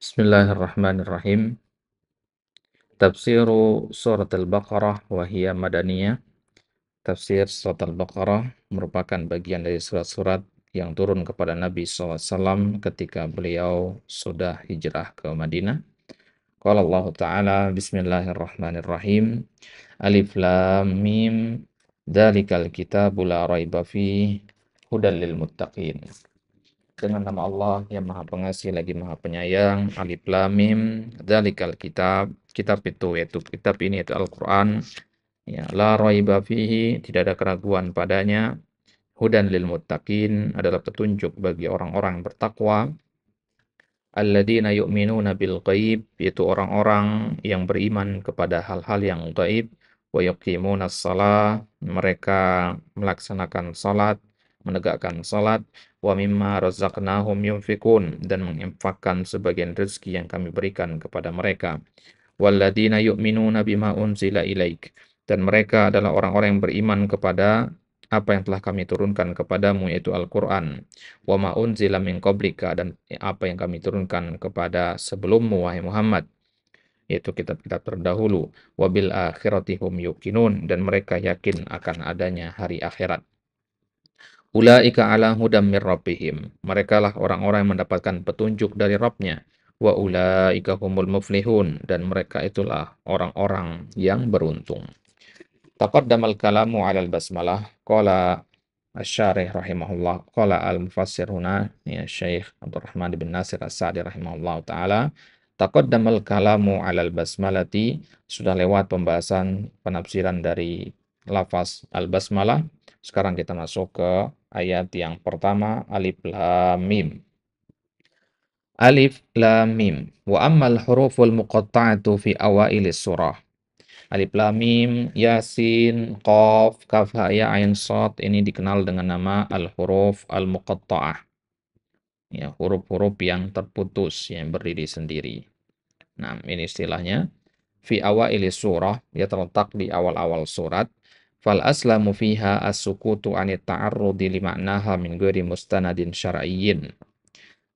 Bismillahirrahmanirrahim. Tafsiru surat Al-Baqarah wa hiya madaniyah. Tafsir surat Al-Baqarah merupakan bagian dari surat-surat yang turun kepada Nabi SAW ketika beliau sudah hijrah ke Madinah. Qala Allah Ta'ala, Bismillahirrahmanirrahim. Alif Lam Mim. Dzalikal kitabu la raiba fihi hudal lil muttaqin. Dengan nama Allah yang Maha Pengasih lagi Maha Penyayang. Alif Lam Mim. Dzalikal kitab. Kitab itu yaitu kitab ini yaitu Al-Qur'an. Ya, la raiba fihi, tidak ada keraguan padanya. Hudan lil muttaqin, adalah petunjuk bagi orang-orang yang bertakwa. Alladzina yu'minuna bil ghaib, yaitu orang-orang yang beriman kepada hal-hal yang gaib. Wa yuqimunas shalah, mereka melaksanakan salat, menegakkan salat. Wa mimma razaqnahum yunfikun, dan menginfakkan sebagian rezeki yang kami berikan kepada mereka. Walladzina yu'minuna bima unzila ilaik, dan mereka adalah orang-orang yang beriman kepada apa yang telah kami turunkan kepadamu, yaitu Al-Quran. Wa ma unzila min qablika, dan apa yang kami turunkan kepada sebelummu, wahai Muhammad, yaitu kitab-kitab terdahulu. Wa bil akhirati hum yuqinun, dan mereka yakin akan adanya hari akhirat. Ulaika ala hudam mir rabbihim, mereka lah orang-orang yang mendapatkan petunjuk dari Rabbnya. Wa ulaika humul muflihun, dan mereka itulah orang-orang yang beruntung. Taqaddamal kalamu 'alal basmalah, qala asy-syarih rahimahullah, qala al-mufassir huna, ya Syekh Abdurrahman bin Nasir As-Sa'di rahimahullah taala. Taqaddamal kalamu 'alal basmalati, sudah lewat pembahasan penafsiran dari lafaz al-basmalah. Sekarang kita masuk ke ayat yang pertama, Alif Lam Mim. Alif Lam Mim. Wa ammal huruful muqatta'atu fi awailis surah. Alif Lam Mim, Yasin, Qaf, Kaf, Ha, Ya, Ain, Shad, ini dikenal dengan nama al-huruf al-muqatta'ah. Ya, huruf-huruf yang terputus, yang berdiri sendiri. Nah, ini istilahnya. Fi awailis surah, dia terletak di awal-awal surat. Fal aslamu fiha as-sukutu anit ta'arrudi lima'naha min ghairi mustanadin syar'iyyin.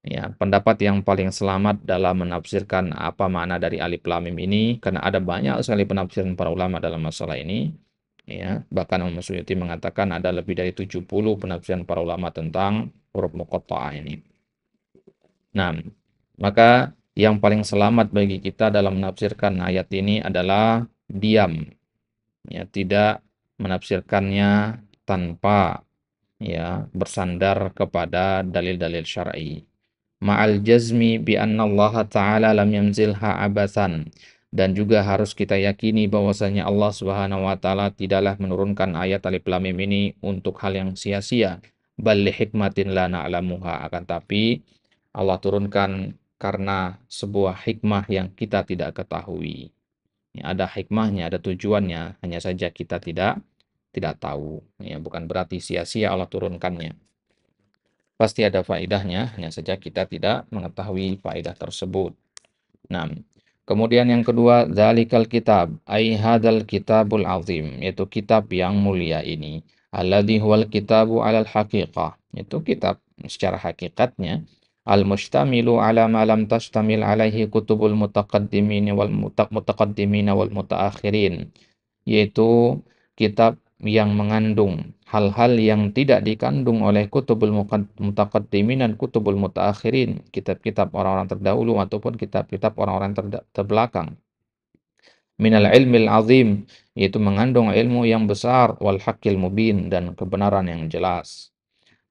Ya, pendapat yang paling selamat dalam menafsirkan apa makna dari Alif Lam Mim ini, karena ada banyak sekali penafsiran para ulama dalam masalah ini. Ya, bahkan Imam Suyuti mengatakan ada lebih dari 70 penafsiran para ulama tentang huruf muqatta'ah ini. Nah, maka yang paling selamat bagi kita dalam menafsirkan ayat ini adalah diam. Ya, tidak menafsirkannya tanpa ya bersandar kepada dalil-dalil syar'i. Ma'al jazmi bi anna Allah Ta'ala lam yanzilha abathan, dan juga harus kita yakini bahwasanya Allah Subhanahu wa taala tidaklah menurunkan ayat Alif Lam Mim ini untuk hal yang sia-sia, bal li hikmatin la na'lamuha, akan tapi Allah turunkan karena sebuah hikmah yang kita tidak ketahui. Ya, ada hikmahnya, ada tujuannya, hanya saja kita tidak tahu. Ya, bukan berarti sia-sia Allah turunkannya. Pasti ada faedahnya, hanya saja kita tidak mengetahui faedah tersebut. Nah, kemudian yang kedua, dzalikal kitab, ai hadzal kitabul azim, yaitu kitab yang mulia ini. Alladzi huwal kitabu alal haqiqah, itu kitab secara hakikatnya al-mustamilu ala ma lam tastamil alaihi kutubul mutaqaddimin wal mutaqaddimin wal mutaakhirin, yaitu kitab yang mengandung hal-hal yang tidak dikandung oleh kutubul mutaqaddimin dan kutubul mutaakhirin, kitab-kitab orang-orang terdahulu ataupun kitab-kitab orang-orang terbelakang. Minal ilmil azim, yaitu mengandung ilmu yang besar, wal haqqil mubin, dan kebenaran yang jelas.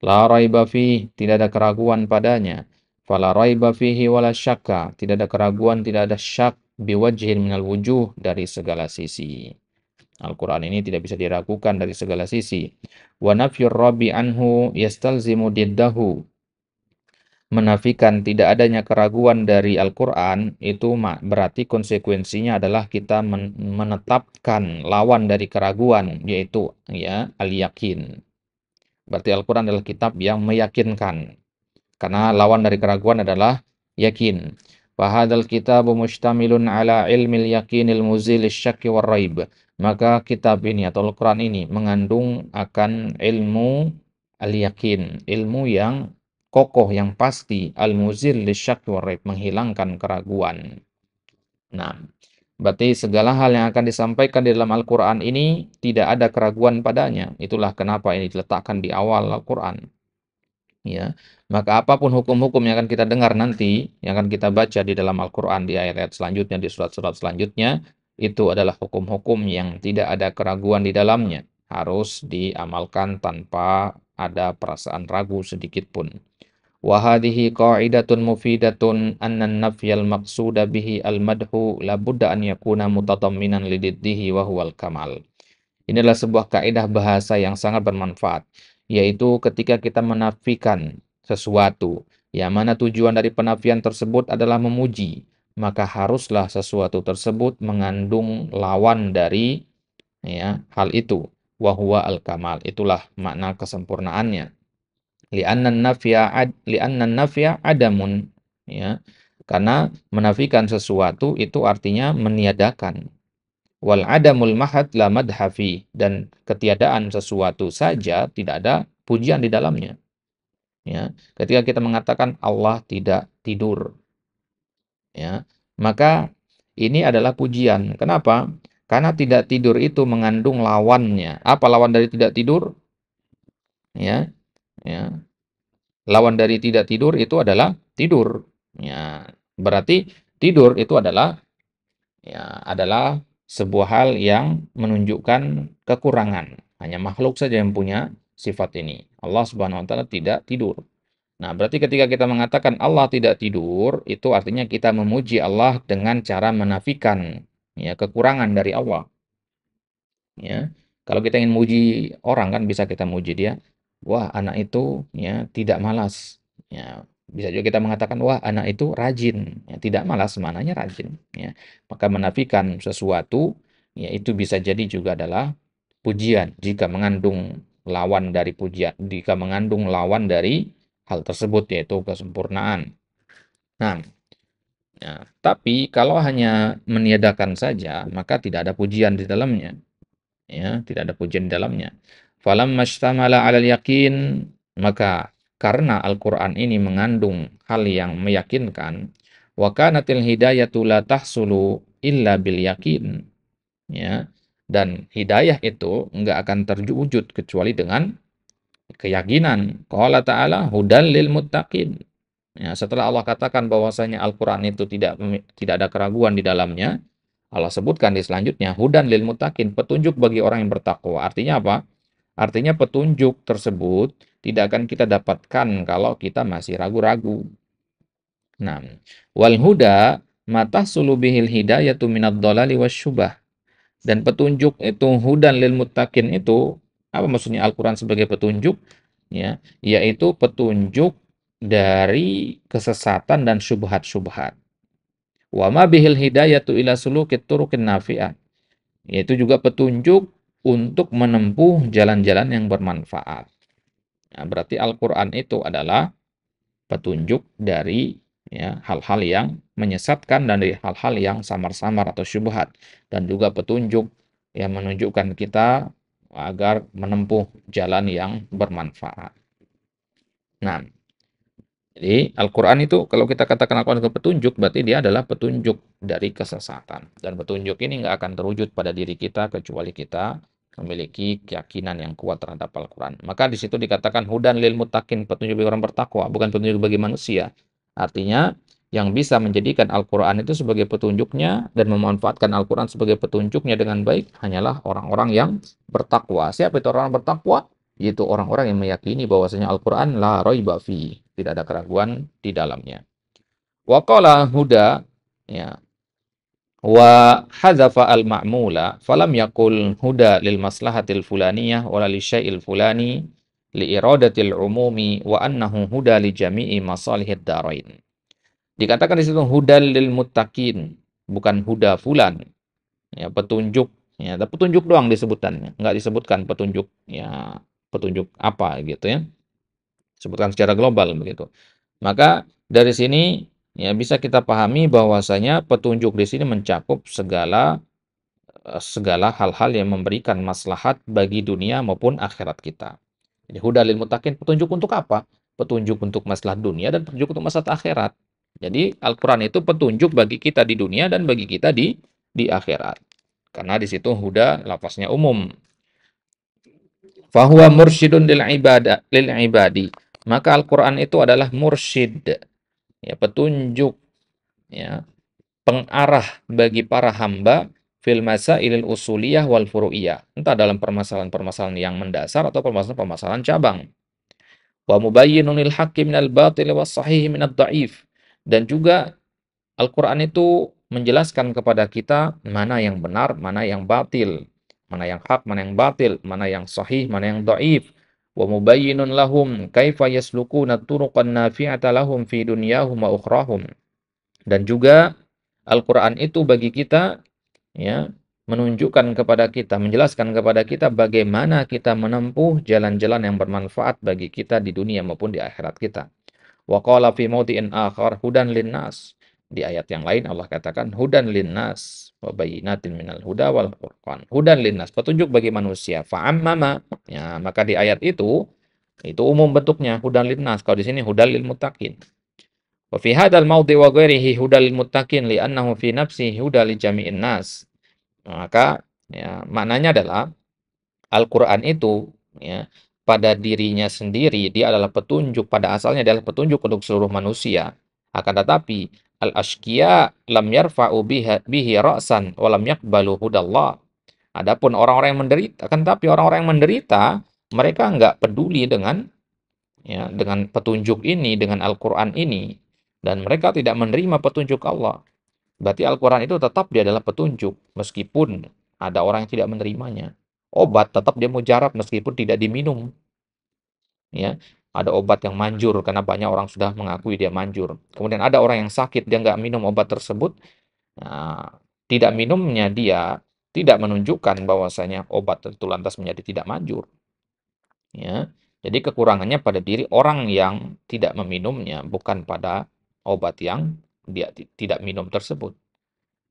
La raiba fihi, tidak ada keraguan padanya. Fala raiba fihi wala syakka, tidak ada keraguan, tidak ada syak, biwajhin minal wujuh, dari segala sisi. Al-Quran ini tidak bisa diragukan dari segala sisi. Wa nafyur rabbi anhu yastalzimu diddahu. Menafikan tidak adanya keraguan dari Al-Quran, itu berarti konsekuensinya adalah kita menetapkan lawan dari keraguan, yaitu ya al-yakin. Berarti Al-Quran adalah kitab yang meyakinkan. Karena lawan dari keraguan adalah yakin. Fahadal kitabu mustamilun ala ilmil yakinil muzil syakki war raib. Maka kitab ini atau Al-Quran ini mengandung akan ilmu al-yakin, ilmu yang kokoh yang pasti, al-muzil lisyakki war-raib, menghilangkan keraguan. Nah, berarti segala hal yang akan disampaikan di dalam Al-Qur'an ini tidak ada keraguan padanya. Itulah kenapa ini diletakkan di awal Al-Qur'an. Ya, maka apapun hukum-hukum yang akan kita dengar nanti, yang akan kita baca di dalam Al-Quran, di ayat-ayat selanjutnya, di surat-surat selanjutnya, itu adalah hukum-hukum yang tidak ada keraguan di dalamnya. Harus diamalkan tanpa ada perasaan ragu sedikit pun. Wahadihi qa'idatun mufidatun anna nafyal maqsuda bihi al-madhu labudda an yakuna mutadamminan lididdihi wa huwal kamal. Ini adalah sebuah kaidah bahasa yang sangat bermanfaat, yaitu ketika kita menafikan sesuatu, yang mana tujuan dari penafian tersebut adalah memuji, maka haruslah sesuatu tersebut mengandung lawan dari hal itu. Wahwa al-kamal, itulah makna kesempurnaannya. Li'anna nafya adamun, ya. Karena menafikan sesuatu itu artinya meniadakan. Wal adamul mahad la madhafi, dan ketiadaan sesuatu saja tidak ada pujian di dalamnya. Ya, ketika kita mengatakan Allah tidak tidur, ya, maka ini adalah pujian. Kenapa? Karena tidak tidur itu mengandung lawannya. Apa lawan dari tidak tidur? Ya, ya. Lawan dari tidak tidur itu adalah tidur. Ya, berarti tidur itu adalah sebuah hal yang menunjukkan kekurangan. Hanya makhluk saja yang punya sifat ini. Allah Subhanahu wa taala tidak tidur. Nah, berarti ketika kita mengatakan Allah tidak tidur, itu artinya kita memuji Allah dengan cara menafikan kekurangan dari Allah. Ya. Kalau kita ingin muji orang kan bisa kita muji dia, wah anak itu tidak malas. Ya, bisa juga kita mengatakan wah anak itu rajin. Ya, tidak malas maknanya rajin. Ya. Maka menafikan sesuatu itu bisa jadi juga adalah pujian jika mengandung lawan dari pujian, jika mengandung lawan dari hal tersebut yaitu kesempurnaan. Nah, tapi kalau hanya meniadakan saja maka tidak ada pujian di dalamnya. Ya, tidak ada pujian di dalamnya. Falamma ishtamala 'alal yakin, maka karena Al-Qur'an ini mengandung hal yang meyakinkan, wa kanatil hidayatu la tahsulu illa bil yakin, ya. Dan hidayah itu enggak akan terwujud kecuali dengan keyakinan. Qala ta'ala hudal lil muttaqin. Ya, setelah Allah katakan bahwasanya Al-Qur'an itu tidak ada keraguan di dalamnya, Allah sebutkan di selanjutnya, hudan lil muttaqin, petunjuk bagi orang yang bertakwa. Artinya apa? Artinya petunjuk tersebut tidak akan kita dapatkan kalau kita masih ragu-ragu. Nah, wal huda matahsulu bihil hidayatu minad dhalali wasyubah. Dan petunjuk itu hudan lil muttaqin itu apa maksudnya Al-Qur'an sebagai petunjuk? Ya, yaitu petunjuk dari kesesatan dan syubhat-syubhat. Wa ma bihil hidayatu ila sulukit turuqin nafi'ah. Yaitu juga petunjuk untuk menempuh jalan-jalan yang bermanfaat. Nah, berarti Al-Qur'an itu adalah petunjuk dari hal-hal yang menyesatkan dan dari hal-hal yang samar-samar atau syubhat, dan juga petunjuk yang menunjukkan kita agar menempuh jalan yang bermanfaat. Nah, jadi Al-Quran itu kalau kita katakan Al-Quran itu petunjuk, berarti dia adalah petunjuk dari kesesatan. Dan petunjuk ini nggak akan terwujud pada diri kita kecuali kita memiliki keyakinan yang kuat terhadap Al-Quran. Maka di situ dikatakan hudan lil muttaqin, petunjuk bagi orang bertakwa, bukan petunjuk bagi manusia. Artinya yang bisa menjadikan Al-Quran itu sebagai petunjuknya dan memanfaatkan Al-Quran sebagai petunjuknya dengan baik hanyalah orang-orang yang bertakwa. Siapa itu orang bertakwa? Yaitu orang-orang yang meyakini bahwasanya Al-Quran la raiba fi, tidak ada keraguan di dalamnya. Wa qala huda, ya, wa hadzafa al-ma'mula falam yaqul huda lil maslahatil fulaniyah wala li syai'il fulani li iradatil umumi wa annahu huda li jami'i masalihid darain. Dikatakan di situ hudal lil muttaqin, bukan huda fulan. Ya, petunjuk, ya, petunjuk doang disebutkan, enggak disebutkan petunjuk petunjuk apa gitu ya. Sebutkan secara global begitu. Maka dari sini bisa kita pahami bahwasanya petunjuk di sini mencakup segala hal-hal yang memberikan maslahat bagi dunia maupun akhirat kita. Jadi hudal lil muttaqin, petunjuk untuk apa? petunjuk untuk masalah dunia dan petunjuk untuk masalah akhirat. Jadi Al-Quran itu petunjuk bagi kita di dunia dan bagi kita di akhirat. Karena di situ huda lafaznya umum. Fahuwa mursyidun lil ibadi. Maka Al-Quran itu adalah mursyid, ya, petunjuk, ya, pengarah bagi para hamba fil masailil usuliyah wal furu'iyah. Entah dalam permasalahan-permasalahan yang mendasar atau permasalahan-permasalahan cabang. Wa mubayyinun lil haqqi minal batil was sahih minad dha'if. Dan juga Al-Quran itu menjelaskan kepada kita mana yang benar, mana yang batil, mana yang hak, mana yang batil, mana yang sahih, mana yang dhaif. Wa mubayyinun lahum kaifa yaslukuna turuqan nafi'ata lahum fi dunyahum wa ukhrahum. Dan juga Al-Quran itu bagi kita, ya, menunjukkan kepada kita, menjelaskan kepada kita bagaimana kita menempuh jalan-jalan yang bermanfaat bagi kita di dunia maupun di akhirat kita. Wa qala fi mawdi'in akhar hudan linnas. Di ayat yang lain Allah katakan hudan linnas wa bayyinatin minal huda wal furqan. Hudan linnas, petunjuk bagi manusia. Fa'ammama. Ya, maka di ayat itu umum bentuknya hudan linnas. Kalau di sini hudan lil muttaqin. Wa fi hadzal mawdi' wa ghairihi hudan lil muttaqin li'annahu fi nafsihi hudan li jami'in nas. Maka, ya, maknanya adalah Al-Quran itu, ya, pada dirinya sendiri dia adalah petunjuk, pada asalnya adalah petunjuk untuk seluruh manusia. Akan tetapi al-ashqiya lam yarfa'u bihi ra'san wa lam yaqbalu hudallah. Adapun orang-orang yang menderita, akan tetapi orang-orang yang menderita mereka nggak peduli dengan, ya, dengan petunjuk ini, dengan Al-Quran ini, dan mereka tidak menerima petunjuk Allah. Berarti Al-Quran itu tetap dia adalah petunjuk, meskipun ada orang yang tidak menerimanya. Obat tetap dia mujarab meskipun tidak diminum. Ya, ada obat yang manjur karena banyak orang sudah mengakui dia manjur. Kemudian ada orang yang sakit dia nggak minum obat tersebut. Nah, tidak minumnya dia tidak menunjukkan bahwasanya obat itu lantas menjadi tidak manjur. Ya, jadi kekurangannya pada diri orang yang tidak meminumnya, bukan pada obat yang dia tidak minum tersebut.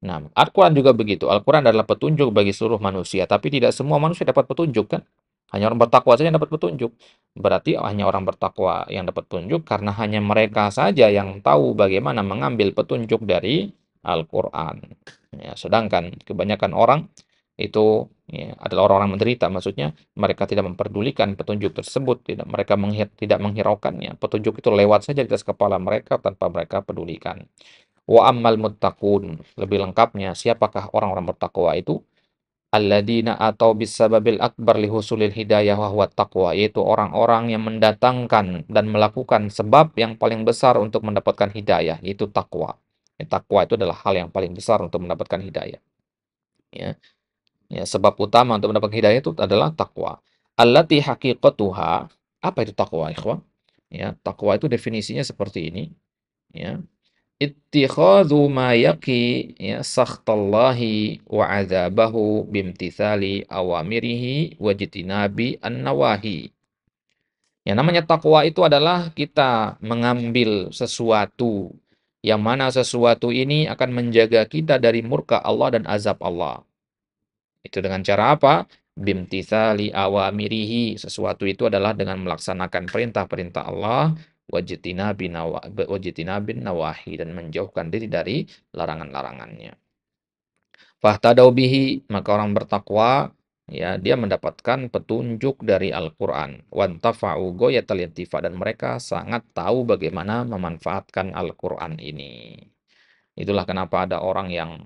Nah, Al-Quran juga begitu. Al-Quran adalah petunjuk bagi seluruh manusia, tapi tidak semua manusia dapat petunjuk, kan? Hanya orang bertakwa saja yang dapat petunjuk. Berarti hanya orang bertakwa yang dapat petunjuk karena hanya mereka saja yang tahu bagaimana mengambil petunjuk dari Al-Quran. Ya, sedangkan kebanyakan orang itu, ya, adalah orang-orang menderita, maksudnya mereka tidak memperdulikan petunjuk tersebut, mereka tidak menghiraukannya. Petunjuk itu lewat saja di atas kepala mereka tanpa mereka pedulikan. Wa ammal muttaqun, lebih lengkapnya siapakah orang-orang bertakwa itu? Alladzina atau bisababil akbar lihusulil hidayah wa huwa taqwa, yaitu orang-orang yang mendatangkan dan melakukan sebab yang paling besar untuk mendapatkan hidayah, yaitu takwa. Takwa itu adalah hal yang paling besar untuk mendapatkan hidayah. Ya, ya, sebab utama untuk mendapatkan hidayah itu adalah takwa. Allati haqiqatuha, apa itu takwa, ikhwan? Ya, takwa itu definisinya seperti ini. Ya, ittikhadhu ma yaqi, ya, sakhtallahi wa adzabahu bimtithali awamirihi wa jitinabi an-nawahi. Yang namanya takwa itu adalah kita mengambil sesuatu yang mana sesuatu ini akan menjaga kita dari murka Allah dan azab Allah. Itu dengan cara apa? Bimtithali awamirihi. Sesuatu itu adalah dengan melaksanakan perintah-perintah Allah, wajitinabin nawahi, dan menjauhkan diri dari larangan-larangannya. Fahtadau bihi, maka orang bertakwa, ya, dia mendapatkan petunjuk dari Al-Qur'an. Wantafa'u ghayatal intifa, dan mereka sangat tahu bagaimana memanfaatkan Al-Qur'an ini. Itulah kenapa ada orang yang,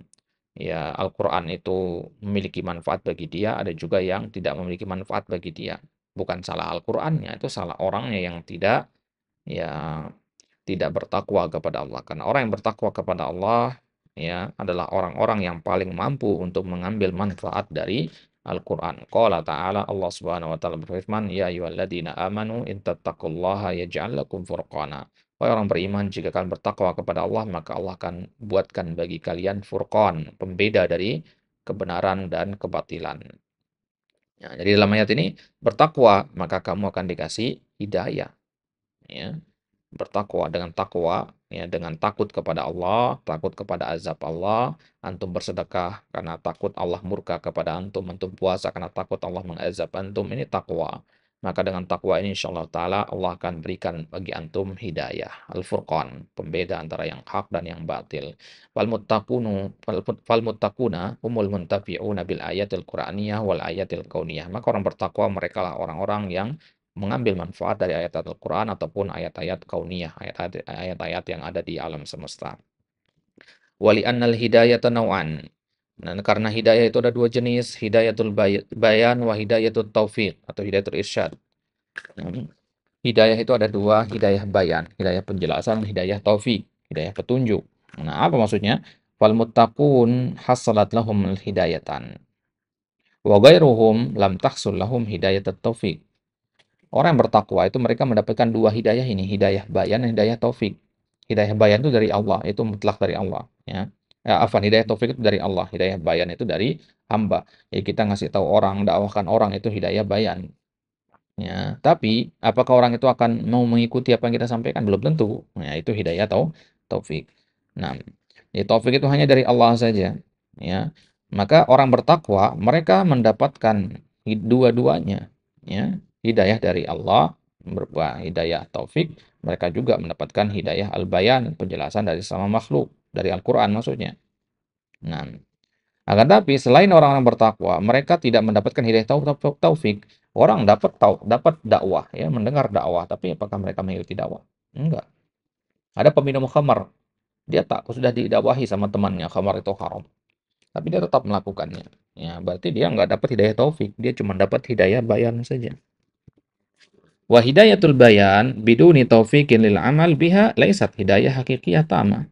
ya, Al-Quran itu memiliki manfaat bagi dia, ada juga yang tidak memiliki manfaat bagi dia. Bukan salah Al-Qur'annya, itu salah orangnya yang tidak, ya, tidak bertakwa kepada Allah. Karena orang yang bertakwa kepada Allah, ya, adalah orang-orang yang paling mampu untuk mengambil manfaat dari Al-Quran. Qala ta'ala, Allah Subhanahu wa taala berfirman, ya ayyuhalladzina amanu in tattaqullaha yaj'al lakum furqana. Wahai orang beriman, jika kalian bertakwa kepada Allah, maka Allah akan buatkan bagi kalian furqan, pembeda dari kebenaran dan kebatilan. Ya, jadi dalam ayat ini, bertakwa, maka kamu akan dikasih hidayah. Ya, bertakwa dengan takwa, ya, dengan takut kepada Allah, takut kepada azab Allah, antum bersedekah karena takut Allah murka kepada antum, antum puasa karena takut Allah mengazab antum, ini takwa. Maka dengan takwa ini insyaallah taala Allah akan berikan bagi antum hidayah. Al-Furqan, pembeda antara yang hak dan yang batil. Fal muttaquna humul muntafi'una bil ayatil Qur'aniyah wal ayatil kauniyah. Maka orang bertakwa mereka lah orang-orang yang mengambil manfaat dari ayat Al-Qur'an ataupun ayat-ayat kauniyah, ayat-ayat yang ada di alam semesta. Wali annal hidayata naw'an. Nah, karena hidayah itu ada dua jenis, hidayatul bayan wa hidayatul taufiq atau hidayatul irsyad. Nah, hidayah itu ada dua, hidayah bayan, hidayah penjelasan, hidayah taufik, hidayah petunjuk. Nah, apa maksudnya? Fal muttaqun hasalat lahum hidayatan wa ghairuhum lam tahsul lahum hidayat taufik. Orang yang bertakwa itu mereka mendapatkan dua hidayah ini, hidayah bayan dan hidayah taufik. Hidayah bayan itu dari Allah, itu mutlak dari Allah, ya. Afwan, hidayah taufik itu dari Allah, hidayah bayan itu dari hamba. Jadi kita ngasih tahu orang, dakwahkan orang itu hidayah bayan. Ya, tapi apakah orang itu akan mau mengikuti apa yang kita sampaikan? Belum tentu. Ya, itu hidayah atau taufik. Nah, ya, taufik itu hanya dari Allah saja. Ya, maka orang bertakwa mereka mendapatkan dua-duanya. Ya, hidayah dari Allah berupa hidayah taufik. Mereka juga mendapatkan hidayah al-bayan, penjelasan dari sama makhluk, dari Al-Quran maksudnya. Nah, akan tapi selain orang-orang bertakwa, mereka tidak mendapatkan hidayah taufik. Orang dapat dakwah, ya, mendengar dakwah, tapi apakah mereka mengikuti dakwah? Enggak. Ada peminum khamar, dia tak sudah didakwahi sama temannya, khamar itu haram, tapi dia tetap melakukannya. Ya, berarti dia enggak dapat hidayah taufik, dia cuma dapat hidayah bayan saja. Wa hidayatul bayan biduni taufiqin lil amal biha laisat hidayah hakikiyah tamah.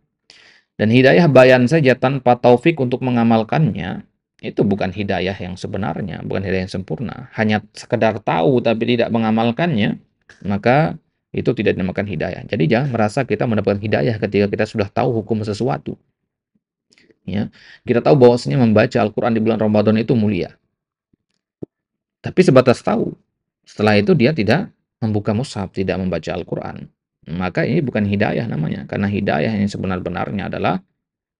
Dan hidayah bayan saja tanpa taufik untuk mengamalkannya, itu bukan hidayah yang sebenarnya, bukan hidayah yang sempurna. Hanya sekedar tahu tapi tidak mengamalkannya, maka itu tidak dinamakan hidayah. Jadi jangan merasa kita mendapatkan hidayah ketika kita sudah tahu hukum sesuatu. Ya, kita tahu bahwasanya membaca Al-Quran di bulan Ramadan itu mulia. Tapi sebatas tahu. Setelah itu dia tidak membuka mushaf, tidak membaca Al-Quran. Maka ini bukan hidayah namanya. Karena hidayah yang sebenar-benarnya adalah,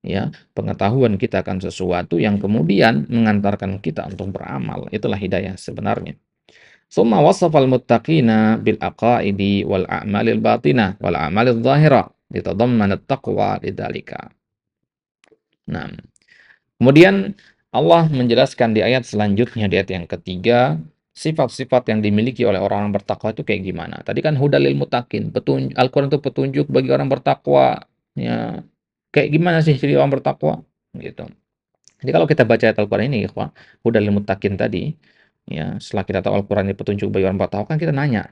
ya, pengetahuan kita akan sesuatu yang kemudian mengantarkan kita untuk beramal. Itulah hidayah sebenarnya. Summa wasafal muttaqina bil aqaidi wal a'malil batinah wal a'malil zahirah litadamman at-taqwa lidzalika. Nah, kemudian Allah menjelaskan di ayat selanjutnya, di ayat yang ketiga, sifat-sifat yang dimiliki oleh orang-orang bertakwa itu kayak gimana. Tadi kan hudalil muttaqin, Al-Quran itu petunjuk bagi orang bertakwa. Ya, kayak gimana sih jadi orang bertakwa? Gitu. Jadi kalau kita baca ayat Al-Quran ini, ikhwah, hudalil muttaqin tadi, ya, setelah kita tahu Al-Quran ini petunjuk bagi orang bertakwa, kan kita nanya,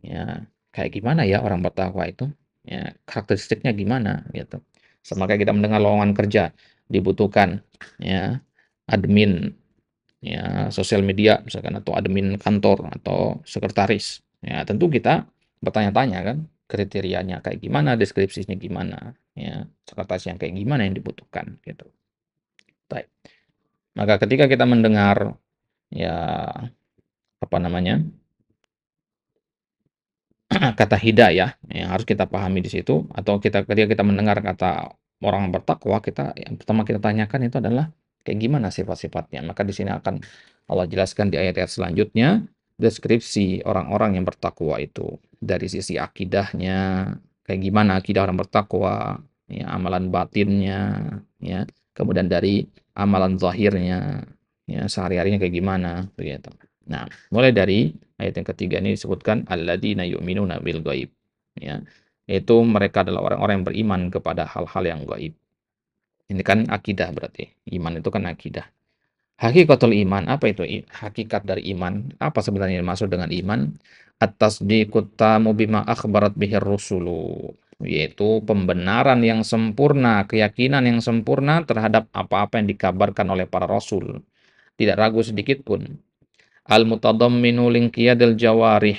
ya, kayak gimana ya orang bertakwa itu? Ya, karakteristiknya gimana gitu. Sama kayak kita mendengar lowongan kerja, dibutuhkan, ya, admin, ya, sosial media misalkan, atau admin kantor atau sekretaris. Ya, tentu kita bertanya-tanya kan, kriterianya kayak gimana, deskripsinya gimana, ya, sekretaris yang kayak gimana yang dibutuhkan gitu. Baik. Maka ketika kita mendengar, ya, apa namanya, kata hidayah yang harus kita pahami di situ, atau ketika kita mendengar kata orang bertakwa, kita yang pertama kita tanyakan itu adalah kayak gimana sifat-sifatnya. Maka di sini akan Allah jelaskan di ayat-ayat selanjutnya deskripsi orang-orang yang bertakwa itu dari sisi akidahnya, kayak gimana akidah orang bertakwa, ya, amalan batinnya, ya, kemudian dari amalan zahirnya, ya, sehari-harinya kayak gimana begitu. Nah, mulai dari ayat yang ketiga ini disebutkan alladzina yu'minuna bil ghaib. Ya. Yaitu mereka adalah orang-orang yang beriman kepada hal-hal yang gaib. Ini kan akidah berarti. Iman itu kan akidah. Hakikatul iman, apa itu hakikat dari iman? Apa sebenarnya yang dimaksud dengan iman? At-tasdiqut tamu bima akhbarat bihir rusulu. Yaitu pembenaran yang sempurna, keyakinan yang sempurna terhadap apa-apa yang dikabarkan oleh para rasul. Tidak ragu sedikit pun. Al-mutadamminu linqiyadil jawarih,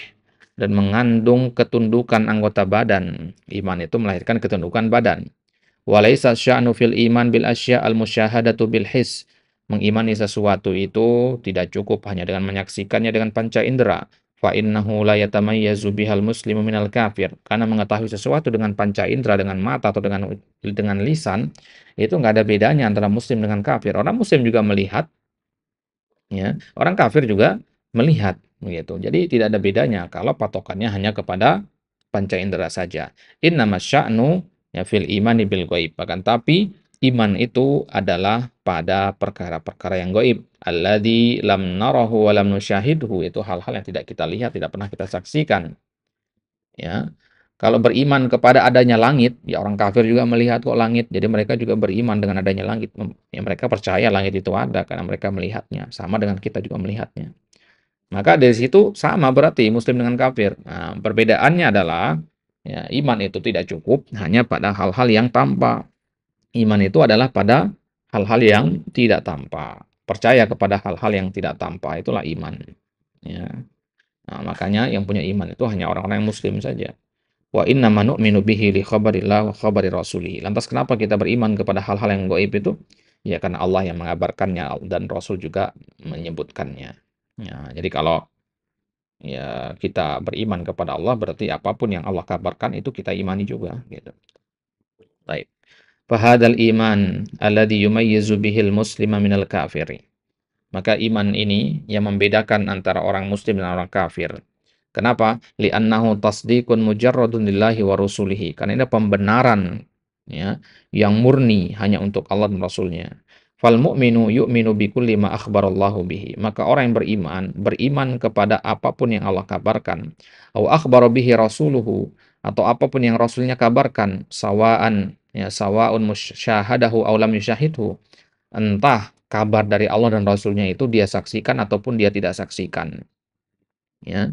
dan mengandung ketundukan anggota badan. Iman itu melahirkan ketundukan badan. Walaysa sya'nu fil iman bil asya' al-musyahadatu bil his. Mengimani sesuatu itu tidak cukup hanya dengan menyaksikannya dengan panca indera. Fa innahu la yatamayyazu bihal muslimu minal kafir. Karena mengetahui sesuatu dengan panca indera, dengan mata atau dengan lisan, itu nggak ada bedanya antara muslim dengan kafir. Orang muslim juga melihat, ya, orang kafir juga melihat. begitu. Jadi tidak ada bedanya kalau patokannya hanya kepada panca indera saja. Innamas sya'nu ya fil imani bil ghaib. Bahkan tapi iman itu adalah pada perkara-perkara yang gaib. Alladzi lam narahu wa lam nusyahidhu, itu hal-hal yang tidak kita lihat, tidak pernah kita saksikan. Ya. Kalau beriman kepada adanya langit, ya orang kafir juga melihat kok langit. Jadi mereka juga beriman dengan adanya langit. Ya, mereka percaya langit itu ada karena mereka melihatnya. Sama dengan kita juga melihatnya. Maka dari situ sama berarti muslim dengan kafir. Nah, perbedaannya adalah ya, iman itu tidak cukup hanya pada hal-hal yang tampak. Iman itu adalah pada hal-hal yang tidak tampak. Percaya kepada hal-hal yang tidak tampak itulah iman. Ya. Nah, makanya yang punya iman itu hanya orang-orang yang muslim saja. Wa inna ma nu'minu bihi li khabarillah wa khabari rasulih. Lantas kenapa kita beriman kepada hal-hal yang gaib itu? Ya karena Allah yang mengabarkannya dan Rasul juga menyebutkannya. Ya, jadi kalau ya kita beriman kepada Allah berarti apapun yang Allah kabarkan itu kita imani juga gitu. Baik. Fahadal iman alladhi yumayyizu bihil muslima minal kafiri. Maka iman ini yang membedakan antara orang muslim dan orang kafir. Kenapa? Li'annahu tasdiqun mujarradun lillahi wa rusulihi. Karena ini pembenaran ya, yang murni hanya untuk Allah dan Rasulnya. Fal mu'minu yu'minu bikulli ma akhbarallahu bihi. Maka orang yang beriman, beriman kepada apapun yang Allah kabarkan. Au akhbara bihi rasuluhu. Atau apapun yang Rasulnya kabarkan. Sawa'an, ya, sawa'un musyahadahu aw lam yusyahidhu. Entah kabar dari Allah dan Rasulnya itu dia saksikan ataupun dia tidak saksikan. Ya,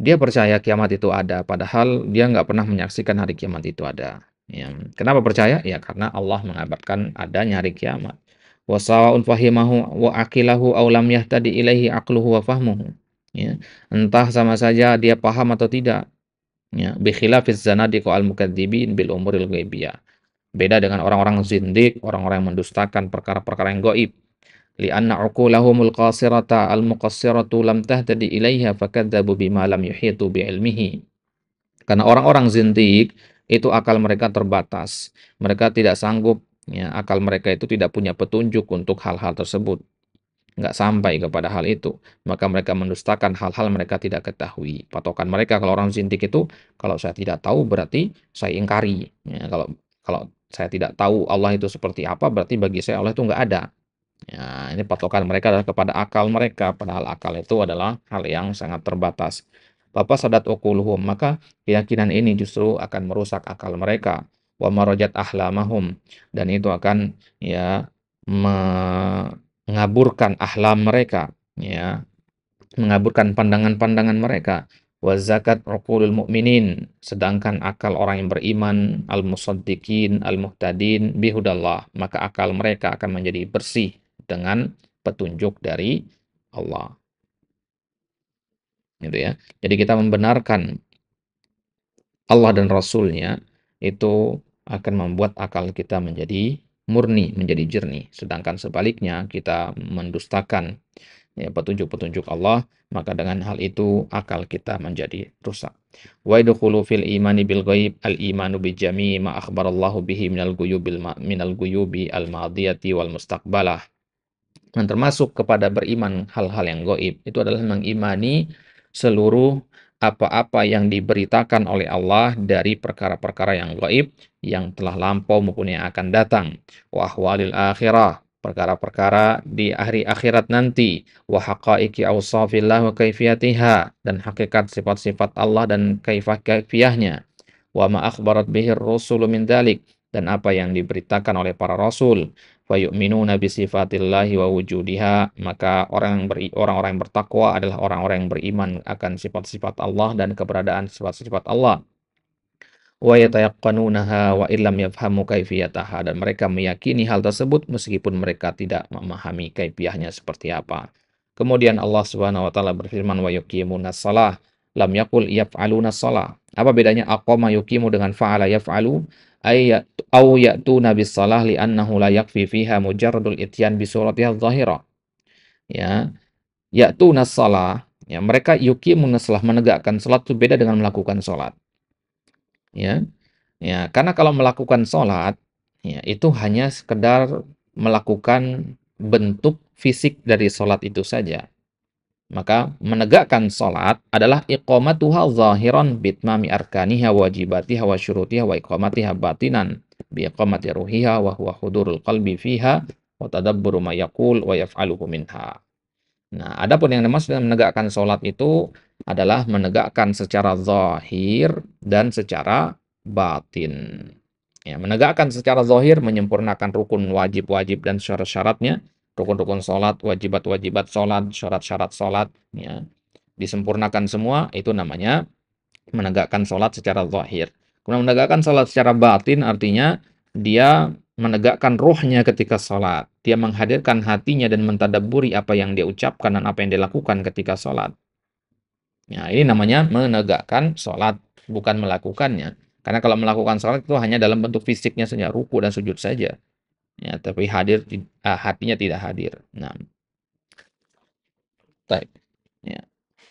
dia percaya kiamat itu ada, padahal dia nggak pernah menyaksikan hari kiamat itu ada. Ya. Kenapa percaya? Ya karena Allah mengabarkan adanya hari kiamat. Wa sawa'un fahimahu wa aqilahu aw lam yahtadi ilaihi aqluhu wa fahmuhu. Ya. Entah sama saja dia paham atau tidak. Ya, bi khilafiz zanadiq al-mukadzibin bil umuril ghaibiyah. Beda dengan orang-orang zindik, orang-orang yang mendustakan perkara-perkara yang gaib. Li'anna uqulahumul qasirata al-muqassiratu lam tahtadi ilaiha fakadzabu bima lam yuhitu bi'ilmihi. Karena orang-orang zindik itu akal mereka terbatas. Mereka tidak sanggup, ya, akal mereka itu tidak punya petunjuk untuk hal-hal tersebut. Nggak sampai kepada hal itu. Maka mereka mendustakan hal-hal mereka tidak ketahui. Patokan mereka kalau orang zindik itu, kalau saya tidak tahu berarti saya ingkari. Ya, kalau saya tidak tahu Allah itu seperti apa, berarti bagi saya Allah itu nggak ada. Ya, ini patokan mereka adalah kepada akal mereka, padahal akal itu adalah hal yang sangat terbatas. Bapak sadat uquluhum, maka keyakinan ini justru akan merusak akal mereka. Wa marajat ahlamahum, dan itu akan ya mengaburkan ahlam mereka, ya, mengaburkan pandangan-pandangan mereka. Wa zakat uqulul mu'minin, sedangkan akal orang yang beriman, al-musaddiqin, al-muhtadin bihudallah, maka akal mereka akan menjadi bersih dengan petunjuk dari Allah. Gitu ya. Jadi kita membenarkan Allah dan Rasulnya itu akan membuat akal kita menjadi murni, menjadi jernih. Sedangkan sebaliknya kita mendustakan ya, petunjuk-petunjuk Allah, maka dengan hal itu akal kita menjadi rusak. Wa yadkhulu fil imani bil ghaib al imanu bi jami' ma akhbarallahu bihi minal guyubi al madiyati wal mustaqbalah. Dan termasuk kepada beriman hal-hal yang gaib itu adalah mengimani seluruh apa-apa yang diberitakan oleh Allah dari perkara-perkara yang gaib yang telah lampau maupun yang akan datang. Wa ahwalil akhirah, perkara-perkara di hari akhirat nanti. Wa haqaiqi awsafillah wa kaifiyatiha, dan hakikat sifat-sifat Allah dan kaifiyahnya. Wa ma akhbarat bihir rusulu min dalik, dan apa yang diberitakan oleh para rasul. Fayu'minuna bisifatillahi wa wujudiha, maka orang-orang yang bertakwa adalah orang-orang yang beriman akan sifat-sifat Allah dan keberadaan sifat-sifat Allah. Wa yatayaqqanunaha wa illam yafhamu kaifiyataha, dan mereka meyakini hal tersebut meskipun mereka tidak memahami kaifiyahnya seperti apa. Kemudian Allah Subhanahu wa taala berfirman wa yuqimunas shalah, lam yaqul yaf'alunas shalah. Apa bedanya aqama yuqimu dengan fa'ala yaf'alu? Au ya'tuna bis shalah li'annahu la yakfi fiha mujarradul ityan bi suratiha dhahira. Ya, ya'tunas shalah, ya, mereka yuqimunas shalah, menegakkan salat itu beda dengan melakukan salat. Ya. Ya, karena kalau melakukan sholat, ya, itu hanya sekedar melakukan bentuk fisik dari sholat itu saja. Maka menegakkan salat adalah iqamatuha zahiran bitmami arkaniha wajibatiha wa syurutiha wa iqamatiha batinan bi iqamati ruhiha wa huwa hudurul qalbi fiha wa tadabburu ma yaqul wa yaf'aluhu minha. Nah, adapun yang dimaksud dengan menegakkan salat itu adalah menegakkan secara zahir dan secara batin. Ya, menegakkan secara zahir menyempurnakan rukun wajib-wajib dan syarat-syaratnya, rukun-rukun salat, wajibat-wajibat salat, syarat-syarat salat, ya, disempurnakan semua, itu namanya menegakkan salat secara zahir. Kemudian menegakkan salat secara batin artinya dia menegakkan ruhnya ketika salat. Dia menghadirkan hatinya dan mentadabburi apa yang dia ucapkan dan apa yang dia lakukan ketika salat. Ya, ini namanya menegakkan salat, bukan melakukannya. Karena kalau melakukan salat itu hanya dalam bentuk fisiknya saja, ruku dan sujud saja. Ya, tapi hatinya tidak hadir. Nah, baik. Ya.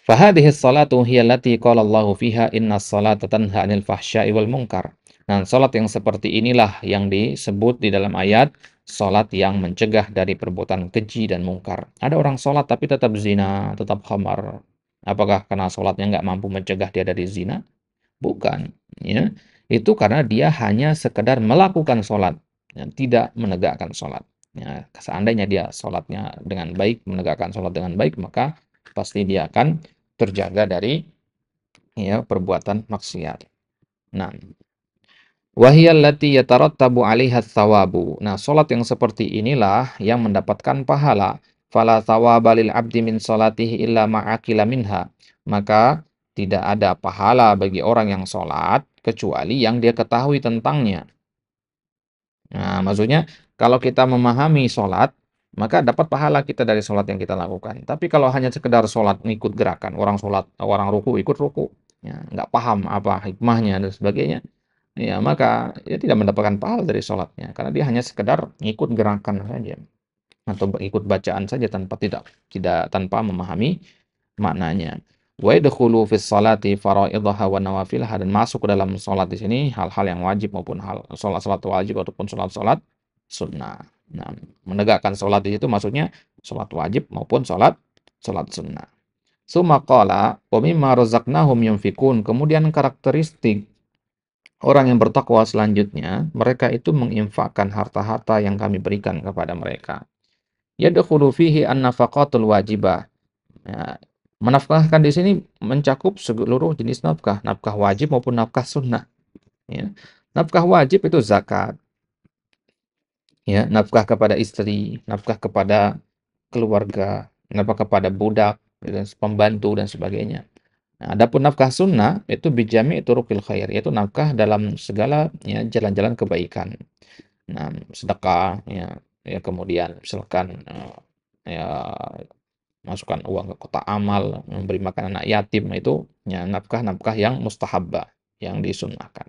Fahadhihi salatu hiya allati qala Allahu fiha innas salata tanha 'anil fahsya'i wal munkar. Nah, salat yang seperti inilah yang disebut di dalam ayat salat yang mencegah dari perbuatan keji dan mungkar. Ada orang salat tapi tetap zina, tetap khamar. Apakah karena salatnya nggak mampu mencegah dia dari zina? Bukan, ya. Itu karena dia hanya sekedar melakukan sholat, ya, tidak menegakkan sholat. Ya, seandainya dia sholatnya dengan baik, menegakkan sholat dengan baik, maka pasti dia akan terjaga dari ya perbuatan maksiat. Nah, wahiyallati yatarattabu 'alaiha tsawabu. Nah, sholat yang seperti inilah yang mendapatkan pahala. Fala thawaba lil 'abdi min sholatihi illa ma'akila minha. Maka tidak ada pahala bagi orang yang sholat kecuali yang dia ketahui tentangnya. Nah, maksudnya kalau kita memahami sholat, maka dapat pahala kita dari sholat yang kita lakukan. Tapi kalau hanya sekedar sholat ngikut gerakan, orang sholat, orang ruku ikut ruku, ya, nggak paham apa hikmahnya dan sebagainya, ya maka dia tidak mendapatkan pahala dari sholatnya karena dia hanya sekedar ngikut gerakan saja atau ikut bacaan saja tidak tanpa memahami maknanya. Wa yadkhulu fis salati faraidhaha wa nawafilaha, dan masuk ke dalam salat di sini hal-hal yang wajib maupun hal salat-salat wajib ataupun salat-salat sunnah. Nah, menegakkan salat di situ maksudnya salat wajib maupun salat sunnah. Summa qala wa mimma razaqnahum yunfikun. Kemudian karakteristik orang yang bertakwa selanjutnya, mereka itu menginfakkan harta-harta yang kami berikan kepada mereka. Yadkhulu fihi an-nafaqatul wajibah. Ya, menafkahkan di sini mencakup seluruh jenis nafkah, nafkah wajib maupun nafkah sunnah. Ya. Nafkah wajib itu zakat, ya, nafkah kepada istri, nafkah kepada keluarga, nafkah kepada budak, dan pembantu dan sebagainya. Nah, adapun nafkah sunnah itu bijami turukil khair, yaitu nafkah dalam segala ya jalan-jalan kebaikan. Nah, sedekah ya kemudian misalkan ya masukkan uang ke kotak amal, memberi makan anak yatim, itu ya nafkah-nafkah yang mustahabbah, yang disunnahkan.